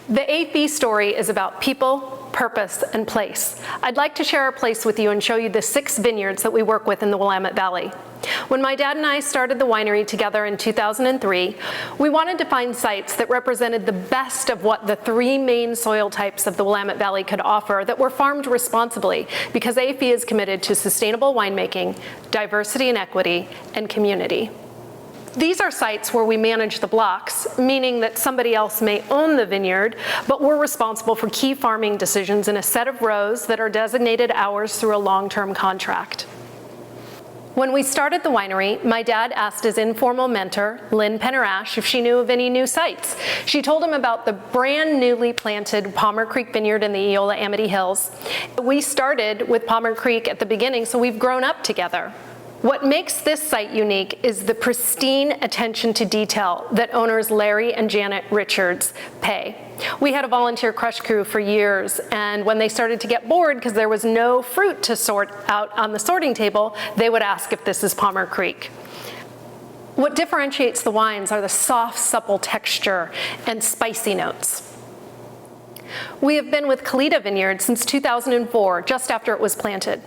The Fille story is about people, purpose, and place. I'd like to share our place with you and show you the 6 vineyards that we work with in the Willamette Valley. When my dad and I started the winery together in 2003, we wanted to find sites that represented the best of what the 3 main soil types of the Willamette Valley could offer that were farmed responsibly, because Fille is committed to sustainable winemaking, diversity and equity, and community. These are sites where we manage the blocks, meaning that somebody else may own the vineyard, but we're responsible for key farming decisions in a set of rows that are designated ours through a long-term contract. When we started the winery, my dad asked his informal mentor, Lynn Penner-Ash, if she knew of any new sites. She told him about the brand newly planted Palmer Creek Vineyard in the Eola Amity Hills. We started with Palmer Creek at the beginning, so we've grown up together. What makes this site unique is the pristine attention to detail that owners Larry and Janet Richards pay. We had a volunteer crush crew for years, and when they started to get bored because there was no fruit to sort out on the sorting table, they would ask if this is Palmer Creek. What differentiates the wines are the soft, supple texture and spicy notes. We have been with Kalida Vineyard since 2004, just after it was planted.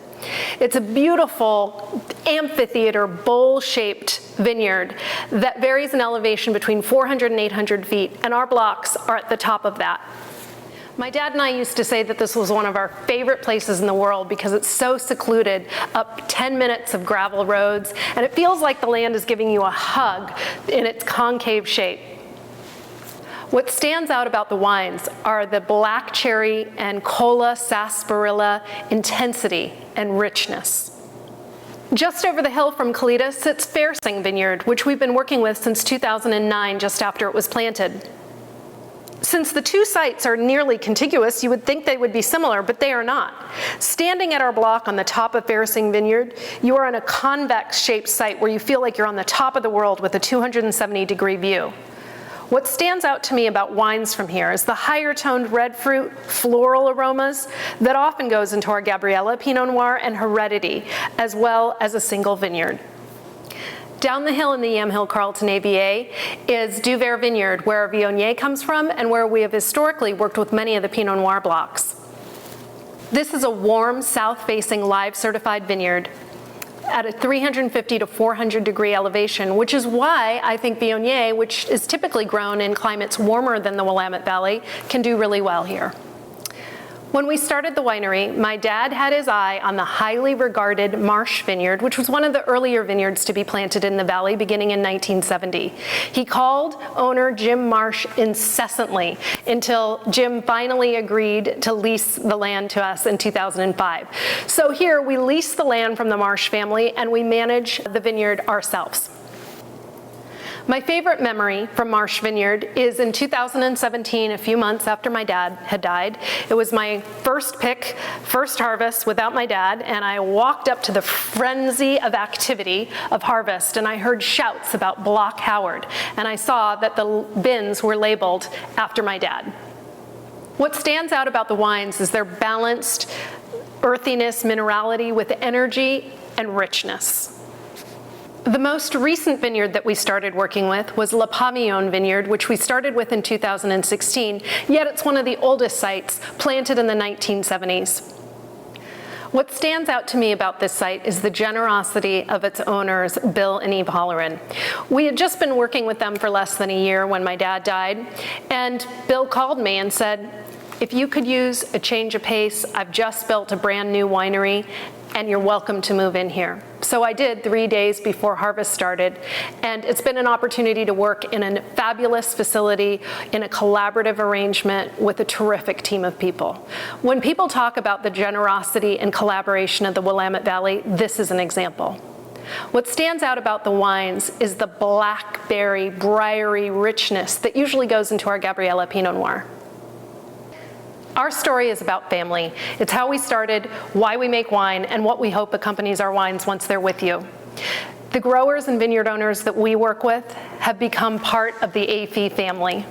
It's a beautiful amphitheater, bowl-shaped vineyard that varies in elevation between 400 and 800 feet, and our blocks are at the top of that. My dad and I used to say that this was one of our favorite places in the world because it's so secluded, up 10 minutes of gravel roads, and it feels like the land is giving you a hug in its concave shape. What stands out about the wines are the black cherry and cola sarsaparilla intensity and richness. Just over the hill from Kalida sits Ferring Vineyard, which we've been working with since 2009, just after it was planted. Since the 2 sites are nearly contiguous, you would think they would be similar, but they are not. Standing at our block on the top of Ferring Vineyard, you are on a convex-shaped site where you feel like you're on the top of the world with a 270-degree view. What stands out to me about wines from here is the higher toned red fruit, floral aromas that often goes into our Gabriella Pinot Noir and Heredity, as well as a single vineyard. Down the hill in the Yamhill Carlton Abbey is Duvert Vineyard, where Viognier comes from and where we have historically worked with many of the Pinot Noir blocks. This is a warm, south-facing live certified vineyard at a 350 to 400 degree elevation, which is why I think Viognier, which is typically grown in climates warmer than the Willamette Valley, can do really well here. When we started the winery, my dad had his eye on the highly regarded Marsh Vineyard, which was one of the earlier vineyards to be planted in the valley beginning in 1970. He called owner Jim Marsh incessantly until Jim finally agreed to lease the land to us in 2005. So here we lease the land from the Marsh family and we manage the vineyard ourselves. My favorite memory from Marsh Vineyard is in 2017, a few months after my dad had died. It was my first pick, first harvest without my dad, and I walked up to the frenzy of activity of harvest, and I heard shouts about Block Howard, and I saw that the bins were labeled after my dad. What stands out about the wines is their balanced earthiness, minerality with energy and richness. The most recent vineyard that we started working with was La Pavillon Vineyard, which we started with in 2016, yet it's one of the oldest sites, planted in the 1970s. What stands out to me about this site is the generosity of its owners, Bill and Eve Holleran. We had just been working with them for less than a year when my dad died, and Bill called me and said, if you could use a change of pace, I've just built a brand new winery, and you're welcome to move in here. So I did 3 days before harvest started, and it's been an opportunity to work in a fabulous facility in a collaborative arrangement with a terrific team of people. When people talk about the generosity and collaboration of the Willamette Valley, this is an example. What stands out about the wines is the blackberry, briary richness that usually goes into our Gabriella Pinot Noir. Our story is about family. It's how we started, why we make wine, and what we hope accompanies our wines once they're with you. The growers and vineyard owners that we work with have become part of the Fille family.